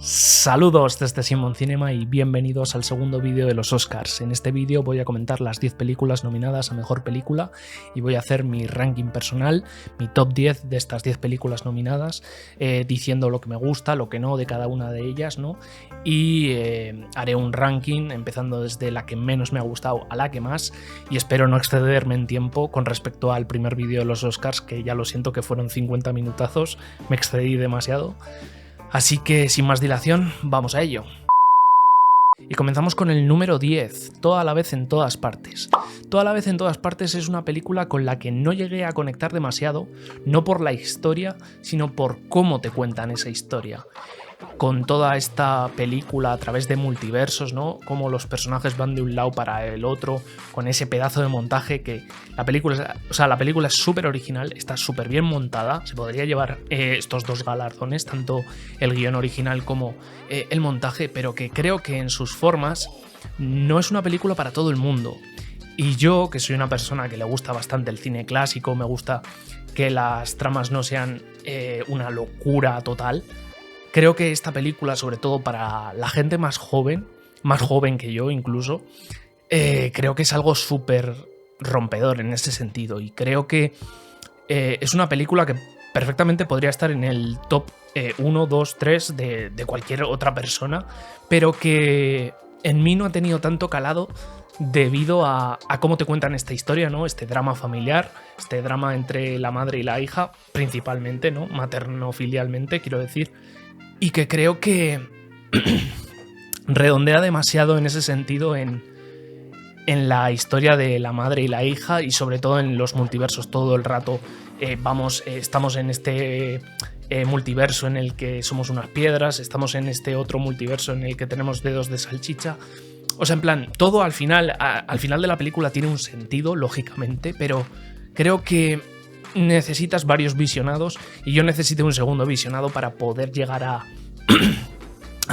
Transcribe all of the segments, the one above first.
Saludos desde Simon Cinema y bienvenidos al segundo vídeo de los Oscars. En este vídeo voy a comentar las 10 películas nominadas a Mejor Película y voy a hacer mi ranking personal, mi top 10 de estas 10 películas nominadas, diciendo lo que me gusta, lo que no de cada una de ellas, ¿no? Y haré un ranking empezando desde la que menos me ha gustado a la que más, y espero no excederme en tiempo con respecto al primer vídeo de los Oscars, que ya lo siento que fueron 50 minutazos, me excedí demasiado. Así que sin más dilación, vamos a ello. Y comenzamos con el número 10, Toda la vez en todas partes. Toda la vez en todas partes es una película con la que no llegué a conectar demasiado, no por la historia, sino por cómo te cuentan esa historia. Con toda esta película a través de multiversos, ¿no? Cómo los personajes van de un lado para el otro, con ese pedazo de montaje que la película es súper original, está súper bien montada, se podría llevar estos dos galardones, tanto el guión original como el montaje, pero que creo que en sus formas no es una película para todo el mundo. Y yo, que soy una persona que le gusta bastante el cine clásico, me gusta que las tramas no sean una locura total, creo que esta película, sobre todo para la gente más joven que yo incluso, creo que es algo súper rompedor en ese sentido. Y creo que es una película que perfectamente podría estar en el top 1, 2, 3 de cualquier otra persona, pero que en mí no ha tenido tanto calado debido a cómo te cuentan esta historia, ¿no? Este drama familiar, este drama entre la madre y la hija, principalmente, ¿no? Materno-filialmente, quiero decir. Y que creo que redondea demasiado en ese sentido en la historia de la madre y la hija, y sobre todo en los multiversos. Todo el rato estamos en este multiverso en el que somos unas piedras, estamos en este otro multiverso en el que tenemos dedos de salchicha. O sea, en plan, todo al final de la película tiene un sentido, lógicamente, pero creo que necesitas varios visionados, y yo necesité un segundo visionado para poder llegar a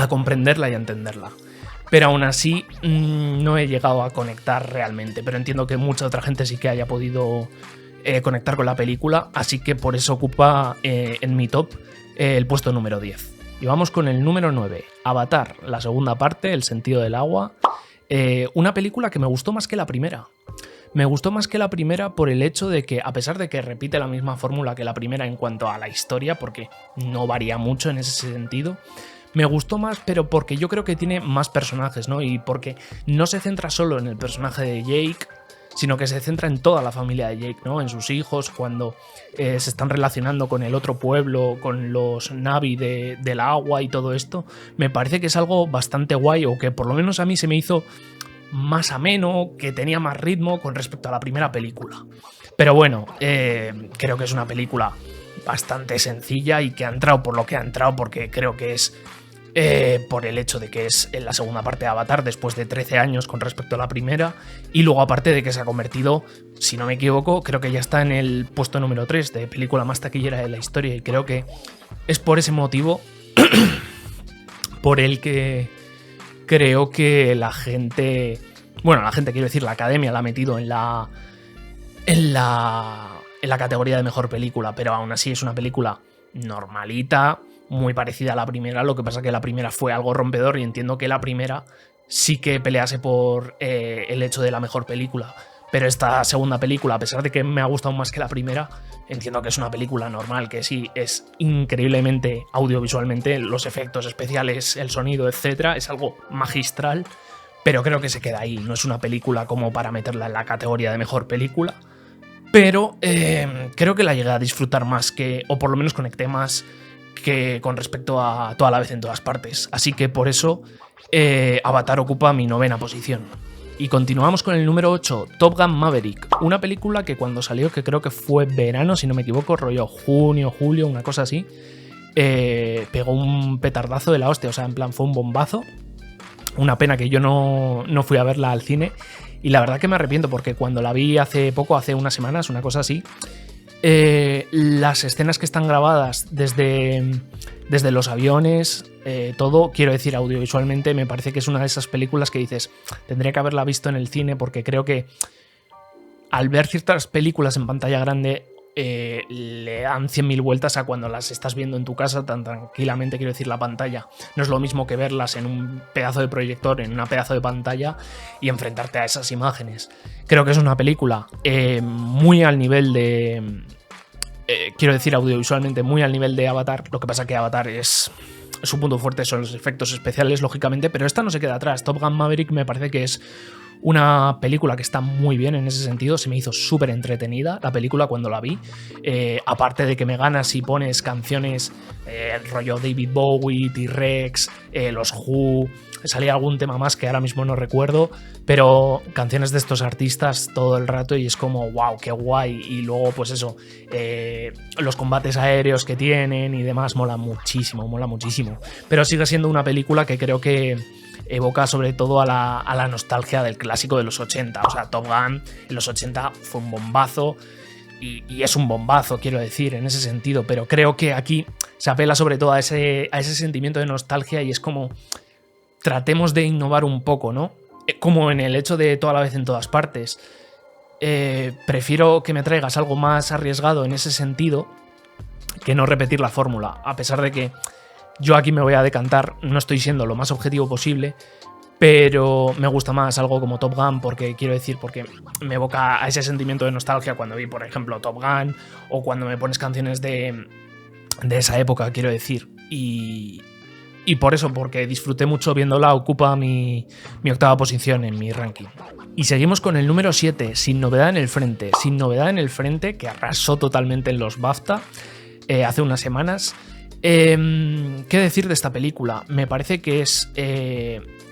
comprenderla y a entenderla. Pero aún así no he llegado a conectar realmente, pero entiendo que mucha otra gente sí que haya podido conectar con la película, así que por eso ocupa en mi top el puesto número 10. Y vamos con el número 9, Avatar, la segunda parte, El sentido del agua. Una película que me gustó más que la primera. Me gustó más que la primera por el hecho de que, a pesar de que repite la misma fórmula que la primera en cuanto a la historia, porque no varía mucho en ese sentido, me gustó más, pero porque yo creo que tiene más personajes, ¿no? Y porque no se centra solo en el personaje de Jake, sino que se centra en toda la familia de Jake, ¿no? En sus hijos, cuando se están relacionando con el otro pueblo, con los Na'vi del agua y todo esto. Me parece que es algo bastante guay, o que por lo menos a mí se me hizo más ameno, que tenía más ritmo con respecto a la primera película. Pero bueno, creo que es una película bastante sencilla y que ha entrado por lo que ha entrado, porque creo que es por el hecho de que es en la segunda parte de Avatar después de 13 años con respecto a la primera, y luego aparte de que se ha convertido, si no me equivoco, creo que ya está en el puesto número 3 de película más taquillera de la historia, y creo que es por ese motivo por el que creo que la gente quiero decir, la academia la ha metido en la categoría de mejor película, pero aún así es una película normalita, muy parecida a la primera. Lo que pasa es que la primera fue algo rompedor, y entiendo que la primera sí que pelease por el hecho de la mejor película. Pero esta segunda película, a pesar de que me ha gustado más que la primera, entiendo que es una película normal, que sí es increíblemente audiovisualmente, los efectos especiales, el sonido, etcétera, es algo magistral, pero creo que se queda ahí. No es una película como para meterla en la categoría de mejor película, pero creo que la llegué a disfrutar más, o por lo menos conecté más que con respecto a Toda la vez en todas partes. Así que por eso Avatar ocupa mi 9ª posición. Y continuamos con el número 8, Top Gun Maverick, una película que cuando salió, que creo que fue verano, si no me equivoco, rollo junio, julio, una cosa así, pegó un petardazo de la hostia, o sea, en plan fue un bombazo. Una pena que yo no fui a verla al cine, y la verdad que me arrepiento, porque cuando la vi hace poco, hace unas semanas, una cosa así, las escenas que están grabadas desde los aviones, todo, quiero decir, audiovisualmente, me parece que es una de esas películas que dices, tendría que haberla visto en el cine, porque creo que al ver ciertas películas en pantalla grande le dan 100.000 vueltas a cuando las estás viendo en tu casa tan tranquilamente, quiero decir, la pantalla. No es lo mismo que verlas en un pedazo de proyector, en una pedazo de pantalla y enfrentarte a esas imágenes. Creo que es una película muy al nivel de... quiero decir, audiovisualmente muy al nivel de Avatar. Lo que pasa que Avatar su punto fuerte son los efectos especiales, lógicamente, pero esta no se queda atrás. Top Gun Maverick me parece que es una película que está muy bien en ese sentido. Se me hizo súper entretenida la película cuando la vi. Aparte de que me ganas si pones canciones rollo David Bowie, T-Rex, los Who, salía algún tema más que ahora mismo no recuerdo, pero canciones de estos artistas todo el rato y es como wow, qué guay. Y luego pues eso, los combates aéreos que tienen y demás mola muchísimo, pero sigue siendo una película que creo que evoca sobre todo a la nostalgia del clásico de los 80. O sea, Top Gun en los 80 fue un bombazo y es un bombazo, quiero decir, en ese sentido, pero creo que aquí se apela sobre todo a ese sentimiento de nostalgia y es como tratemos de innovar un poco, ¿no? Como en el hecho de toda la vez en todas partes. Prefiero que me traigas algo más arriesgado en ese sentido que no repetir la fórmula, a pesar de que yo aquí me voy a decantar, no estoy siendo lo más objetivo posible, pero me gusta más algo como Top Gun porque me evoca a ese sentimiento de nostalgia cuando vi, por ejemplo, Top Gun o cuando me pones canciones de esa época, quiero decir. Y por eso, porque disfruté mucho viéndola, ocupa mi octava posición en mi ranking. Y seguimos con el número 7, Sin novedad en el frente. Sin novedad en el frente, que arrasó totalmente en los BAFTA hace unas semanas. ¿Qué decir de esta película? Me parece que es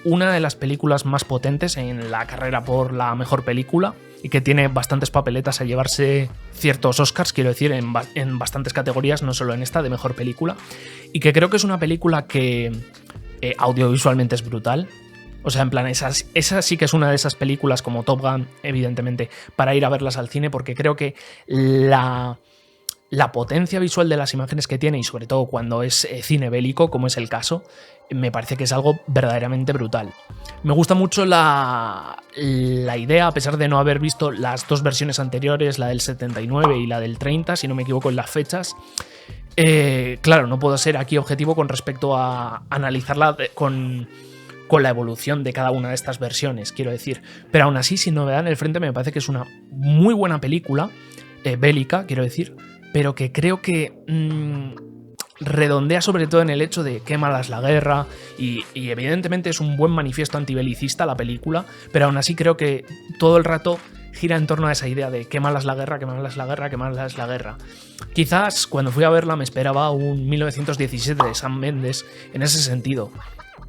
una de las películas más potentes en la carrera por la mejor película y que tiene bastantes papeletas a llevarse ciertos Oscars, quiero decir, en bastantes categorías, no solo en esta de mejor película, y que creo que es una película que audiovisualmente es brutal. O sea, en plan, esa sí que es una de esas películas como Top Gun, evidentemente, para ir a verlas al cine, porque creo que la potencia visual de las imágenes que tiene, y sobre todo cuando es cine bélico, como es el caso, me parece que es algo verdaderamente brutal. Me gusta mucho la idea, a pesar de no haber visto las dos versiones anteriores, la del 79 y la del 30, si no me equivoco en las fechas. Claro, no puedo ser aquí objetivo con respecto a analizarla con la evolución de cada una de estas versiones, quiero decir. Pero aún así, Sin novedad en el frente, me parece que es una muy buena película, bélica, quiero decir, pero que creo que redondea sobre todo en el hecho de qué mala es la guerra y evidentemente es un buen manifiesto antibelicista la película, pero aún así creo que todo el rato gira en torno a esa idea de qué mala es la guerra, qué mala es la guerra, qué mala es la guerra. Quizás cuando fui a verla me esperaba un 1917 de Sam Mendes en ese sentido,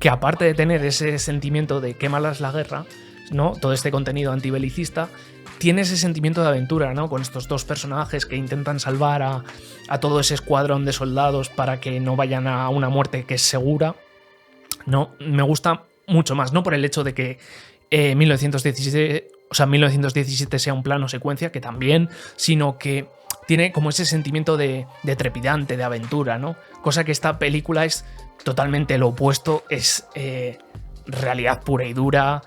que aparte de tener ese sentimiento de qué mala es la guerra, ¿no? Todo este contenido antibelicista, tiene ese sentimiento de aventura, ¿no? Con estos dos personajes que intentan salvar a todo ese escuadrón de soldados para que no vayan a una muerte que es segura. No, me gusta mucho más, no por el hecho de que 1917 sea un plano secuencia, que también, sino que tiene como ese sentimiento de trepidante, de aventura, ¿no? Cosa que esta película es totalmente lo opuesto, es realidad pura y dura,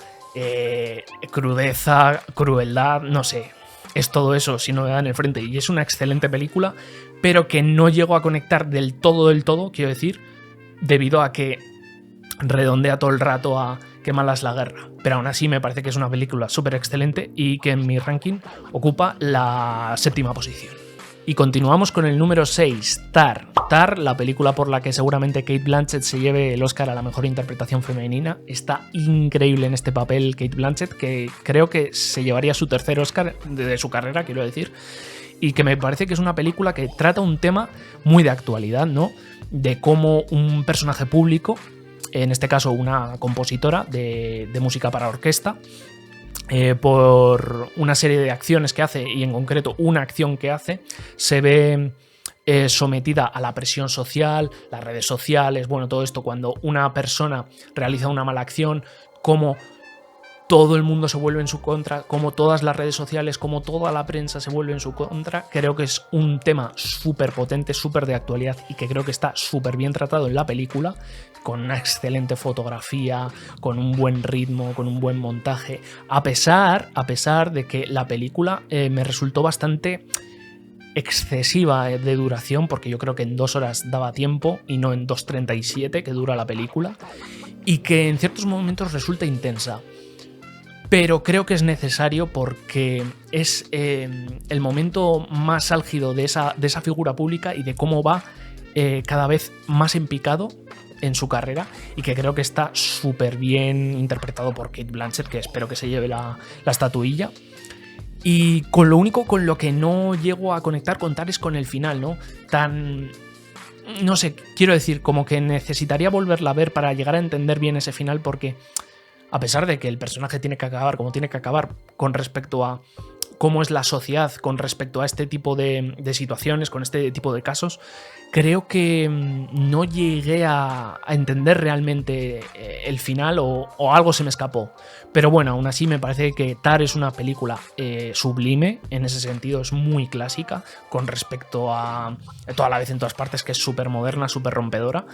crudeza, crueldad, no sé, es todo eso Sin novedad en el frente, y es una excelente película, pero que no llego a conectar del todo, quiero decir, debido a que redondea todo el rato a qué mala es la guerra, pero aún así me parece que es una película súper excelente y que en mi ranking ocupa la séptima posición. Y continuamos con el número 6, Tar. Tar, la película por la que seguramente Cate Blanchett se lleve el Oscar a la mejor interpretación femenina. Está increíble en este papel Cate Blanchett, que creo que se llevaría su tercer Oscar de su carrera, quiero decir. Y que me parece que es una película que trata un tema muy de actualidad, ¿no? De cómo un personaje público, en este caso una compositora de música para orquesta, por una serie de acciones que hace, y en concreto una acción que hace, se ve sometida a la presión social, las redes sociales, bueno, todo esto, cuando una persona realiza una mala acción, como todo el mundo se vuelve en su contra, como todas las redes sociales, como toda la prensa se vuelve en su contra. Creo que es un tema súper potente, súper de actualidad, y que creo que está súper bien tratado en la película, con una excelente fotografía, con un buen ritmo, con un buen montaje, a pesar de que la película me resultó bastante excesiva de duración, porque yo creo que en 2 horas daba tiempo y no en 2:37 que dura la película, y que en ciertos momentos resulta intensa. Pero creo que es necesario porque es el momento más álgido de esa figura pública y de cómo va cada vez más en picado en su carrera, y que creo que está súper bien interpretado por Cate Blanchett, que espero que se lleve la estatuilla. Y con lo único con lo que no llego a conectar con Tar es con el final, ¿no? No sé, quiero decir, como que necesitaría volverla a ver para llegar a entender bien ese final, porque a pesar de que el personaje tiene que acabar como tiene que acabar con respecto a cómo es la sociedad, con respecto a este tipo de situaciones, con este tipo de casos, creo que no llegué a entender realmente el final, o algo se me escapó. Pero bueno, aún así me parece que Tar es una película sublime, en ese sentido es muy clásica con respecto a Toda la vez en todas partes, que es súper moderna, súper rompedora.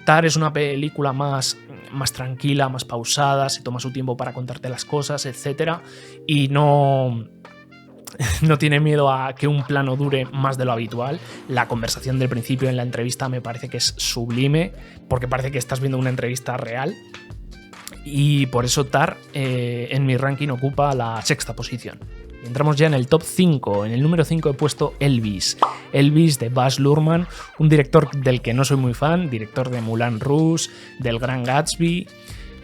Tar es una película más tranquila, más pausada, se toma su tiempo para contarte las cosas, etc. Y no tiene miedo a que un plano dure más de lo habitual. La conversación del principio en la entrevista me parece que es sublime, porque parece que estás viendo una entrevista real. Y por eso Tar en mi ranking ocupa la 6ª posición. Y entramos ya en el top 5. En el número 5 he puesto Elvis. Elvis de Baz Luhrmann, un director del que no soy muy fan, director de Moulin Rouge, del Gran Gatsby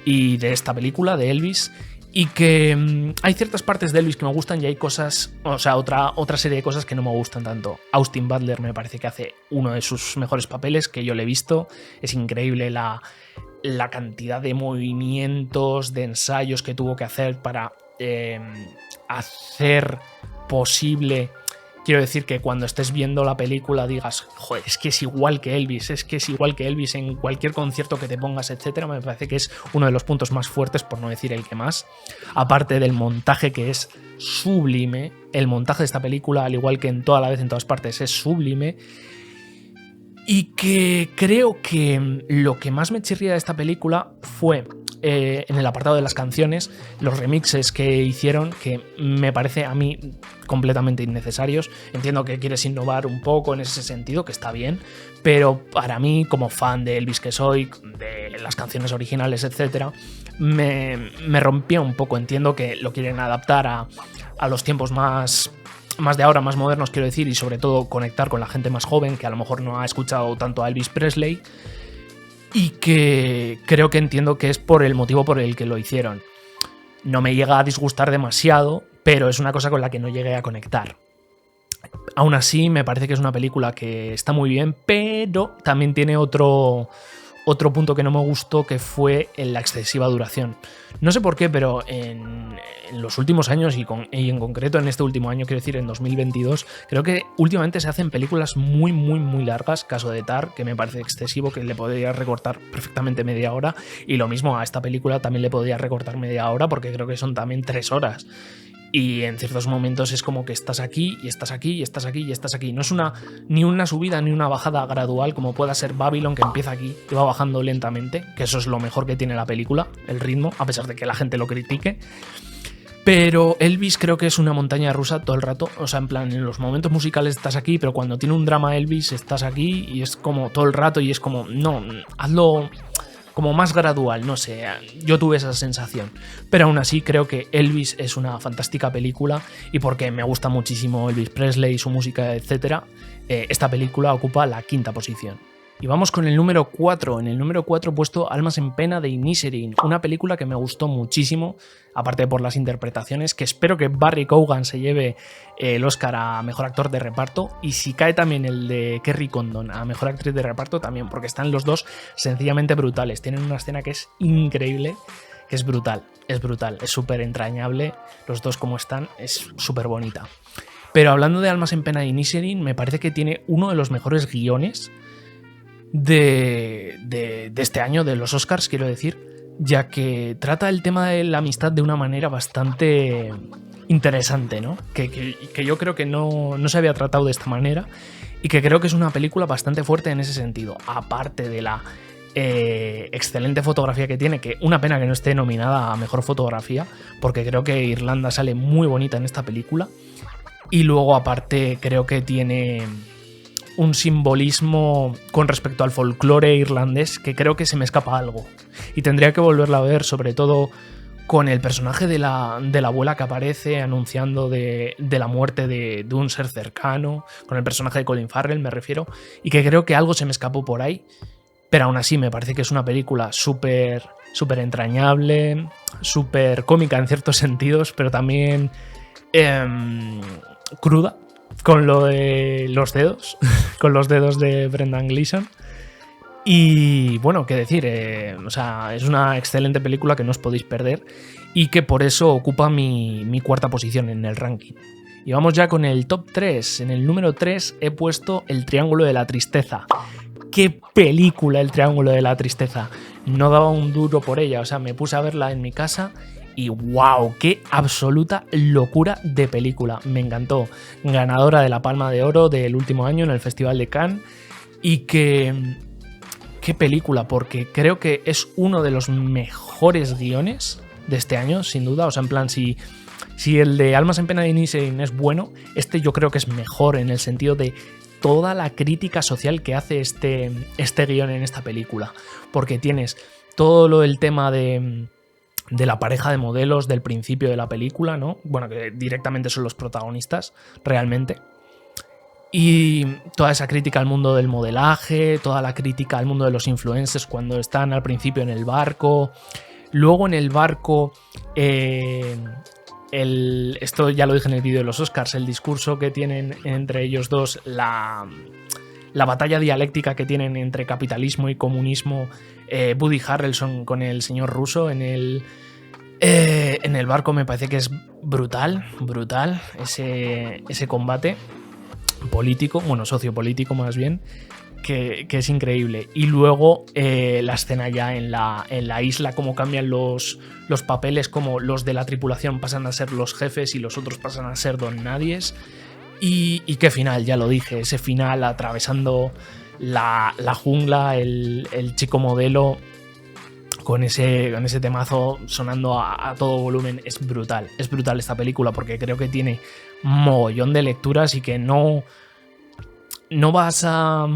y de esta película de Elvis. Y que hay ciertas partes de Elvis que me gustan y hay cosas, o sea, otra serie de cosas que no me gustan tanto. Austin Butler me parece que hace uno de sus mejores papeles que yo le he visto. Es increíble la cantidad de movimientos, de ensayos que tuvo que hacer para hacer posible. Quiero decir que cuando estés viendo la película digas, joder, es que es igual que Elvis, en cualquier concierto que te pongas, etcétera. Me parece que es uno de los puntos más fuertes, por no decir el que más. Aparte del montaje, que es sublime. El montaje de esta película, al igual que en Toda la vez en todas partes, es sublime. Y que creo que lo que más me chirría de esta película fue en el apartado de las canciones, los remixes que hicieron, que me parece a mí completamente innecesarios. Entiendo que quieres innovar un poco en ese sentido, que está bien, pero para mí, como fan de Elvis que soy, de las canciones originales, etc., me rompía un poco. Entiendo que lo quieren adaptar a los tiempos más de ahora, más modernos, quiero decir, y sobre todo conectar con la gente más joven que a lo mejor no ha escuchado tanto a Elvis Presley, y que creo que entiendo que es por el motivo por el que lo hicieron. No me llega a disgustar demasiado, pero es una cosa con la que no llegué a conectar. Aún así, me parece que es una película que está muy bien, pero también tiene otro punto que no me gustó, que fue en la excesiva duración. No sé por qué, pero en los últimos años y en concreto en este último año, quiero decir en 2022, creo que últimamente se hacen películas muy, muy, muy largas. Caso de Tar, que me parece excesivo, que le podría recortar perfectamente media hora, y lo mismo a esta película también le podría recortar media hora, porque creo que son también 3 horas. Y en ciertos momentos es como que estás aquí, y estás aquí, y estás aquí, y estás aquí. No es ni una subida ni una bajada gradual, como pueda ser Babylon, que empieza aquí y va bajando lentamente, que eso es lo mejor que tiene la película, el ritmo, a pesar de que la gente lo critique. Pero Elvis creo que es una montaña rusa todo el rato. O sea, en plan, en los momentos musicales estás aquí, pero cuando tiene un drama Elvis estás aquí, y es como todo el rato, y es como, no, hazlo como más gradual, no sé, yo tuve esa sensación. Pero aún así creo que Elvis es una fantástica película, y porque me gusta muchísimo Elvis Presley, su música, etc., esta película ocupa la 5ª posición. Y vamos con el número 4. En el número 4 he puesto Almas en pena de Inisherin, una película que me gustó muchísimo, aparte por las interpretaciones, que espero que Barry Keoghan se lleve el Oscar a Mejor Actor de Reparto, y si cae también el de Kerry Condon a Mejor Actriz de Reparto también, porque están los dos sencillamente brutales. Tienen una escena que es increíble, que es brutal, es súper entrañable, los dos como están, es súper bonita. Pero hablando de Almas en pena de Inisherin, me parece que tiene uno de los mejores guiones de este año, de los Oscars, quiero decir, ya que trata el tema de la amistad de una manera bastante interesante, ¿no? Que yo creo que no se había tratado de esta manera, y que creo que es una película bastante fuerte en ese sentido, aparte de la excelente fotografía que tiene, que una pena que no esté nominada a Mejor Fotografía, porque creo que Irlanda sale muy bonita en esta película. Y luego aparte creo que tiene un simbolismo con respecto al folclore irlandés que creo que se me escapa algo. Y tendría que volverla a ver, sobre todo con el personaje de la abuela que aparece anunciando de la muerte de un ser cercano, con el personaje de Colin Farrell me refiero, y que creo que algo se me escapó por ahí, pero aún así me parece que es una película súper entrañable, súper cómica en ciertos sentidos, pero también cruda, con lo de los dedos, con los dedos de Brendan Gleeson. Y bueno, qué decir, o sea, es una excelente película que no os podéis perder y que por eso ocupa mi cuarta posición en el ranking. Y vamos ya con el top 3. En el número 3 he puesto El Triángulo de la Tristeza. ¡Qué película El Triángulo de la Tristeza! No daba un duro por ella, o sea, me puse a verla en mi casa y ¡wow! ¡Qué absoluta locura de película! Me encantó. Ganadora de la Palma de Oro del último año en el Festival de Cannes y que... ¡Qué película! Porque creo que es uno de los mejores guiones de este año, sin duda. O sea, en plan, si el de Almas en Pena de Inisherin es bueno, este yo creo que es mejor en el sentido de toda la crítica social que hace este guión en esta película. Porque tienes todo lo del tema de la pareja de modelos del principio de la película, ¿no? Bueno, que directamente son los protagonistas, realmente. Y toda esa crítica al mundo del modelaje, toda la crítica al mundo de los influencers cuando están al principio en el barco. Luego en el barco, esto ya lo dije en el vídeo de los Oscars, el discurso que tienen entre ellos dos, la batalla dialéctica que tienen entre capitalismo y comunismo, Woody Harrelson con el señor Russo en el barco me parece que es brutal ese combate político, bueno, sociopolítico más bien, que es increíble. Y luego la escena ya en la isla, cómo cambian los papeles, como los de la tripulación pasan a ser los jefes y los otros pasan a ser don nadies. Y qué final, ya lo dije, ese final atravesando la jungla, el chico modelo con ese temazo sonando a todo volumen. Es brutal esta película porque creo que tiene mogollón de lecturas y que no vas a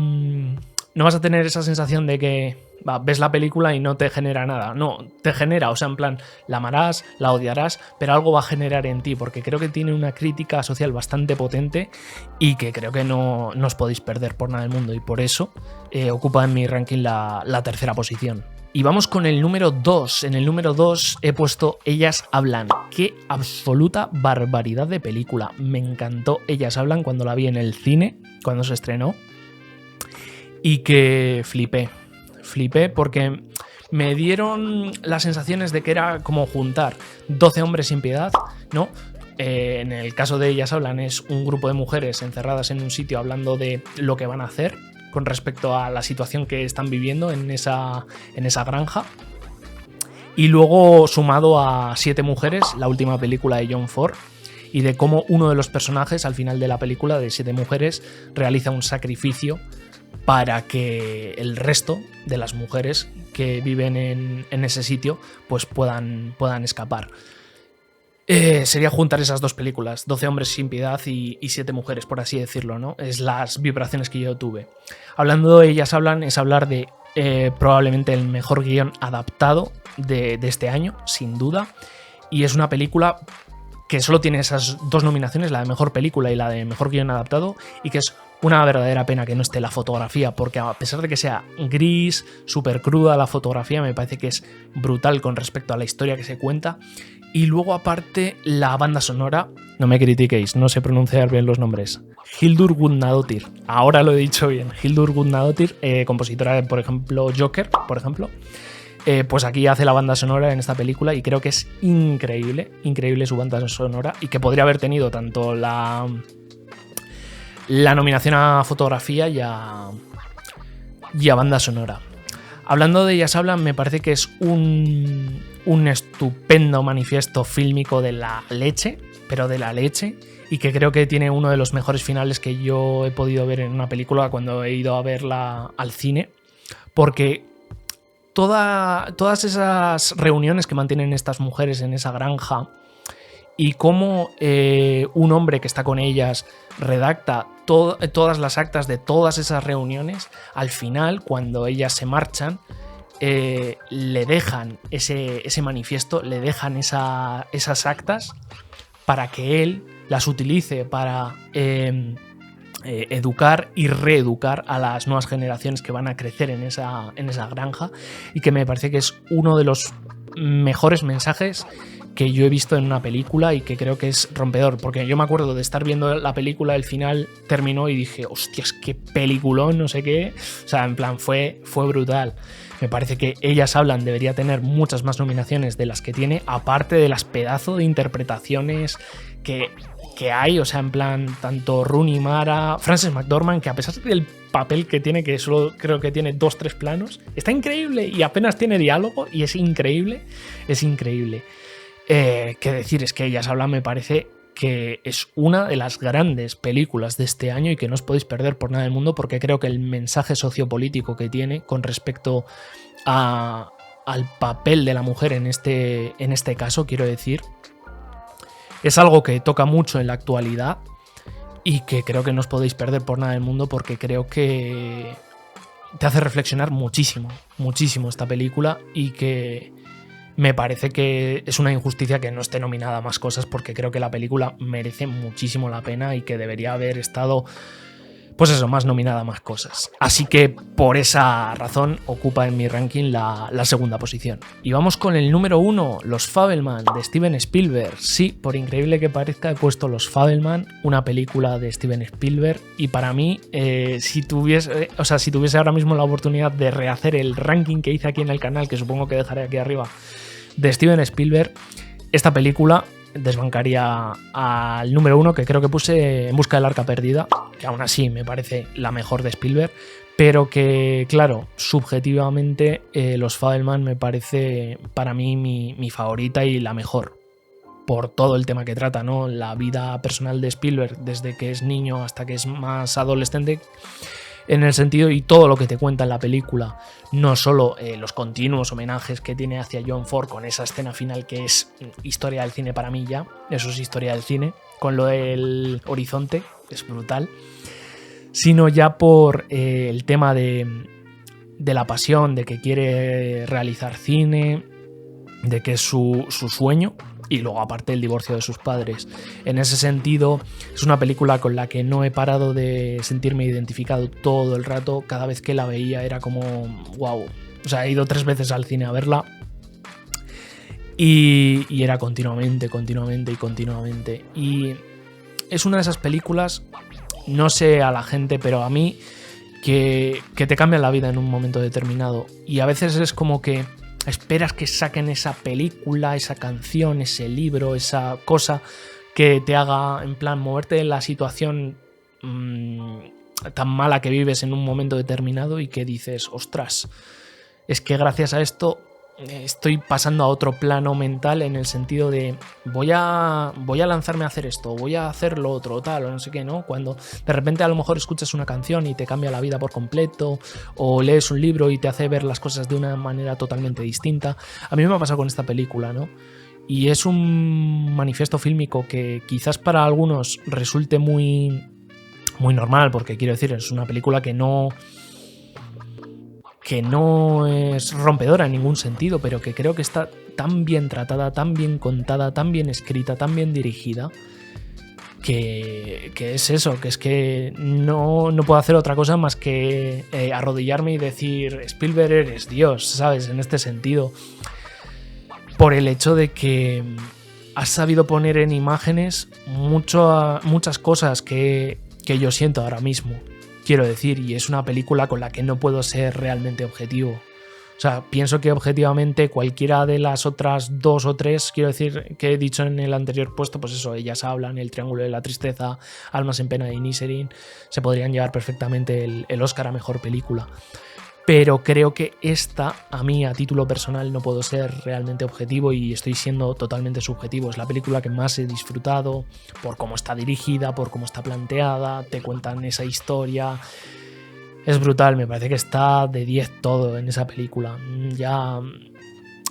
tener esa sensación de que ves la película y no te genera nada. No, te genera, o sea, en plan, la amarás, la odiarás, pero algo va a generar en ti, porque creo que tiene una crítica social bastante potente y que creo que no os podéis perder por nada del mundo, y por eso ocupa en mi ranking la tercera posición. Y vamos con el número 2. En el número 2 he puesto Ellas Hablan. ¡Qué absoluta barbaridad de película! Me encantó Ellas Hablan cuando la vi en el cine, cuando se estrenó. Y que flipé porque me dieron las sensaciones de que era como juntar 12 hombres sin piedad, ¿no? En el caso de Ellas Hablan es un grupo de mujeres encerradas en un sitio hablando de lo que van a hacer con respecto a la situación que están viviendo en esa granja. Y luego sumado a 7 mujeres, la última película de John Ford, y de cómo uno de los personajes al final de la película de 7 mujeres realiza un sacrificio para que el resto de las mujeres que viven en ese sitio pues puedan escapar. Sería juntar esas dos películas, 12 hombres sin piedad y 7 mujeres, por así decirlo, ¿no? Es las vibraciones que yo tuve. Hablando de Ellas Hablan, es hablar de probablemente el mejor guión adaptado de este año, sin duda. Y es una película que solo tiene esas dos nominaciones, la de mejor película y la de mejor guión adaptado, y que es una verdadera pena que no esté la fotografía, porque a pesar de que sea gris, súper cruda la fotografía, me parece que es brutal con respecto a la historia que se cuenta. Y luego aparte la banda sonora, no me critiquéis, no sé pronunciar bien los nombres. Hildur Guðnadóttir, ahora lo he dicho bien, Hildur Guðnadóttir, compositora de, por ejemplo, Joker, por ejemplo. Pues aquí hace la banda sonora en esta película y creo que es increíble su banda sonora, y que podría haber tenido tanto la nominación a fotografía y a banda sonora. Hablando de Ellas Hablan, me parece que es un estupendo manifiesto fílmico de la leche, pero de la leche, y que creo que tiene uno de los mejores finales que yo he podido ver en una película cuando he ido a verla al cine, porque todas esas reuniones que mantienen estas mujeres en esa granja y cómo un hombre que está con ellas redacta todas las actas de todas esas reuniones. Al final, cuando ellas se marchan, le dejan ese manifiesto, le dejan esas actas para que él las utilice para educar y reeducar a las nuevas generaciones que van a crecer en esa granja, y que me parece que es uno de los mejores mensajes que yo he visto en una película y que creo que es rompedor, porque yo me acuerdo de estar viendo la película, el final terminó y dije, hostias, qué peliculón, no sé qué, o sea, en plan fue brutal. Me parece que Ellas hablan debería tener muchas más nominaciones de las que tiene, aparte de las pedazos de interpretaciones que hay, o sea, en plan, tanto Rooney Mara, Frances McDormand, que a pesar del papel que tiene, que solo creo que tiene 2-3 planos, está increíble y apenas tiene diálogo y es increíble, es increíble. Qué decir, es que Ellas hablan me parece que es una de las grandes películas de este año y que no os podéis perder por nada del mundo, porque creo que el mensaje sociopolítico que tiene con respecto al papel de la mujer en este caso, quiero decir, es algo que toca mucho en la actualidad y que creo que no os podéis perder por nada del mundo, porque creo que te hace reflexionar muchísimo, muchísimo esta película, y que me parece que es una injusticia que no esté nominada a más cosas, porque creo que la película merece muchísimo la pena y que debería haber estado, pues eso, más nominada a más cosas. Así que por esa razón ocupa en mi ranking la segunda posición. Y vamos con el número 1, Los Fabelman, de Steven Spielberg. Sí, por increíble que parezca, he puesto Los Fabelman, una película de Steven Spielberg, y para mí, si tuviese ahora mismo la oportunidad de rehacer el ranking que hice aquí en el canal, que supongo que dejaré aquí arriba, de Steven Spielberg, esta película desbancaría al número 1, que creo que puse En busca del arca perdida, que aún así me parece la mejor de Spielberg, pero que, claro, subjetivamente Los Fabelman me parece para mí mi favorita y la mejor, por todo el tema que trata, ¿no? La vida personal de Spielberg desde que es niño hasta que es más adolescente, en el sentido, y todo lo que te cuenta en la película, no solo los continuos homenajes que tiene hacia John Ford con esa escena final que es historia del cine para mí ya, eso es historia del cine, con lo del horizonte, es brutal, sino ya por el tema de la pasión, de que quiere realizar cine, de que es su sueño, y luego aparte el divorcio de sus padres. En ese sentido es una película con la que no he parado de sentirme identificado todo el rato. Cada vez que la veía era como wow, o sea, he ido 3 veces al cine a verla y era continuamente y es una de esas películas, no sé a la gente, pero a mí que te cambia la vida en un momento determinado, y a veces es como que esperas que saquen esa película, esa canción, ese libro, esa cosa que te haga, en plan, moverte de la situación tan mala que vives en un momento determinado, y que dices, ostras, es que gracias a esto estoy pasando a otro plano mental, en el sentido de voy a lanzarme a hacer esto, voy a hacer lo otro, tal, o no sé qué, ¿no? Cuando de repente a lo mejor escuchas una canción y te cambia la vida por completo, o lees un libro y te hace ver las cosas de una manera totalmente distinta. A mí me ha pasado con esta película, ¿no? Y es un manifiesto fílmico que quizás para algunos resulte muy normal, porque quiero decir, es una película que no es rompedora en ningún sentido, pero que creo que está tan bien tratada, tan bien contada, tan bien escrita, tan bien dirigida, que es eso, que es que no puedo hacer otra cosa más que arrodillarme y decir, Spielberg, eres Dios, ¿sabes? En este sentido, por el hecho de que has sabido poner en imágenes muchas cosas que yo siento ahora mismo, quiero decir, y es una película con la que no puedo ser realmente objetivo. O sea, pienso que objetivamente cualquiera de las otras 2 o 3, quiero decir, que he dicho en el anterior puesto, pues eso, Ellas hablan, El triángulo de la tristeza, Almas en pena de Inisherin, se podrían llevar perfectamente el Oscar a mejor película. Pero creo que esta, a mí, a título personal, no puedo ser realmente objetivo y estoy siendo totalmente subjetivo. Es la película que más he disfrutado por cómo está dirigida, por cómo está planteada, te cuentan esa historia. Es brutal, me parece que está de 10 todo en esa película. Ya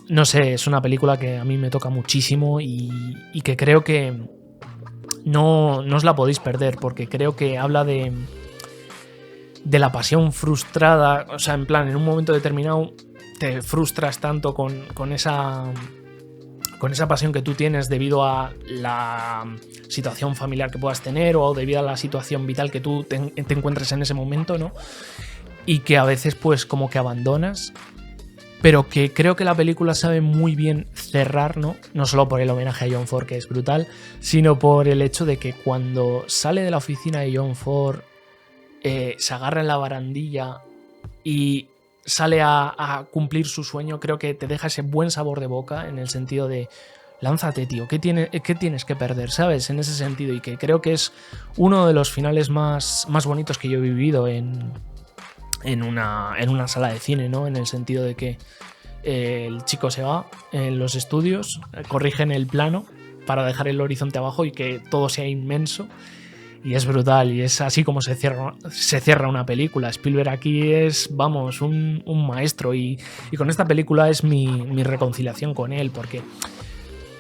no sé, es una película que a mí me toca muchísimo y que creo que no os la podéis perder, porque creo que habla de la pasión frustrada. O sea, en plan, en un momento determinado te frustras tanto con esa pasión que tú tienes debido a la situación familiar que puedas tener o debido a la situación vital que tú te encuentres en ese momento, ¿no? Y que a veces pues como que abandonas, pero que creo que la película sabe muy bien cerrar, ¿no? No solo por el homenaje a John Ford, que es brutal, sino por el hecho de que cuando sale de la oficina de John Ford, se agarra en la barandilla y sale a cumplir su sueño, creo que te deja ese buen sabor de boca, en el sentido de lánzate, tío, ¿qué tienes que perder? ¿Sabes? En ese sentido, y que creo que es uno de los finales más bonitos que yo he vivido en una sala de cine, ¿no? En el sentido de que el chico se va en los estudios, corrigen el plano para dejar el horizonte abajo y que todo sea inmenso. Y es brutal, y es así como se cierra una película. Spielberg aquí es, vamos, un maestro, y con esta película es mi reconciliación con él, porque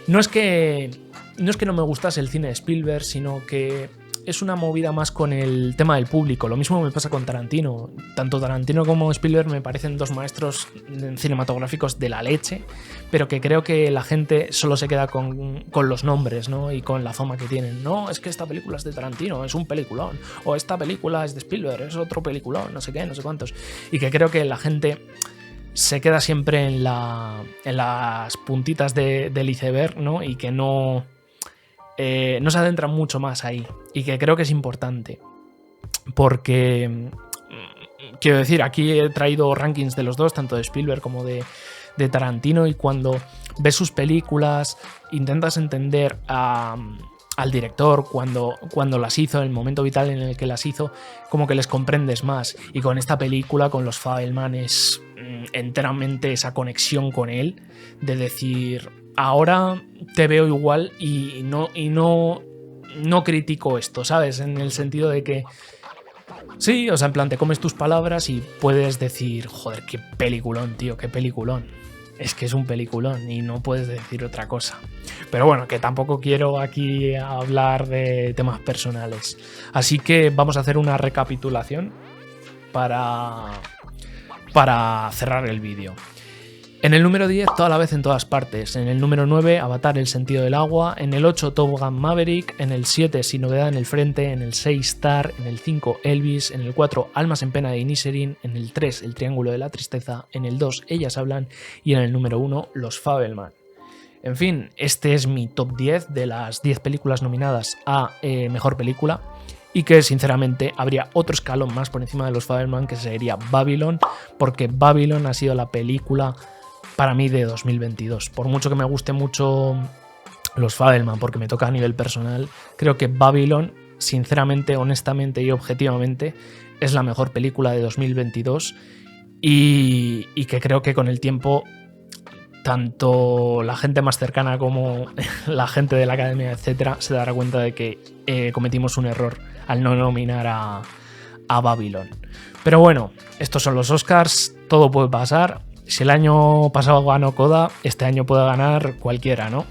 no es que no me gustase el cine de Spielberg, sino que es una movida más con el tema del público. Lo mismo me pasa con Tarantino. Tanto Tarantino como Spielberg me parecen dos maestros cinematográficos de la leche, pero que creo que la gente solo se queda con los nombres, ¿no? Y con la fama que tienen. No, es que esta película es de Tarantino, es un peliculón. O esta película es de Spielberg, es otro peliculón, no sé qué, no sé cuántos. Y que creo que la gente se queda siempre en las puntitas del iceberg, ¿no? Y que no se adentra mucho más ahí, y que creo que es importante, porque quiero decir, aquí he traído rankings de los dos, tanto de Spielberg como de Tarantino, y cuando ves sus películas intentas entender al director cuando las hizo, en el momento vital en el que las hizo, como que les comprendes más. Y con esta película, con los Fabelman, es enteramente esa conexión con él, de decir, ahora te veo igual y no critico esto, ¿sabes? En el sentido de que sí, o sea, en plan, te comes tus palabras y puedes decir, joder, qué peliculón, tío, qué peliculón. Es que es un peliculón y no puedes decir otra cosa. Pero bueno, que tampoco quiero aquí hablar de temas personales. Así que vamos a hacer una recapitulación para cerrar el vídeo. En el número 10, Toda la vez en todas partes. En el número 9, Avatar, el sentido del agua. En el 8, Top Gun Maverick. En el 7, Sin novedad en el frente. En el 6, Star. En el 5, Elvis. En el 4, Almas en pena de Inisherin. En el 3, El triángulo de la tristeza. En el 2, Ellas hablan. Y en el número 1, Los Fabelman. En fin, este es mi top 10 de las 10 películas nominadas a Mejor Película. Y que sinceramente habría otro escalón más por encima de Los Fabelman, que sería Babylon, porque Babylon ha sido la película para mí de 2022. Por mucho que me guste mucho Los Fabelman, porque me toca a nivel personal, creo que Babylon, sinceramente, honestamente y objetivamente, es la mejor película de 2022, y que creo que con el tiempo tanto la gente más cercana como la gente de la academia, etcétera, se dará cuenta de que cometimos un error al no nominar a Babylon. Pero bueno, estos son los Oscars, todo puede pasar. Si el año pasado ganó Coda, este año puede ganar cualquiera, ¿no?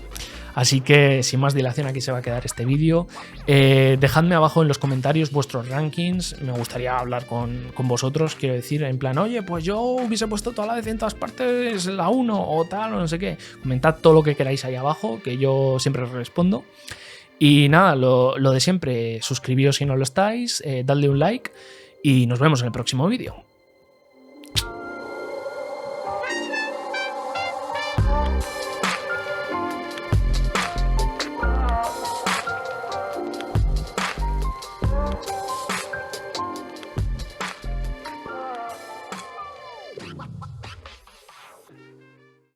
Así que sin más dilación, aquí se va a quedar este vídeo. Dejadme abajo en los comentarios vuestros rankings. Me gustaría hablar con vosotros, quiero decir, en plan, oye, pues yo hubiese puesto Toda la vez en todas partes la 1 o tal, o no sé qué. Comentad todo lo que queráis ahí abajo, que yo siempre respondo. Y nada, lo de siempre, suscribíos si no lo estáis, dadle un like y nos vemos en el próximo vídeo.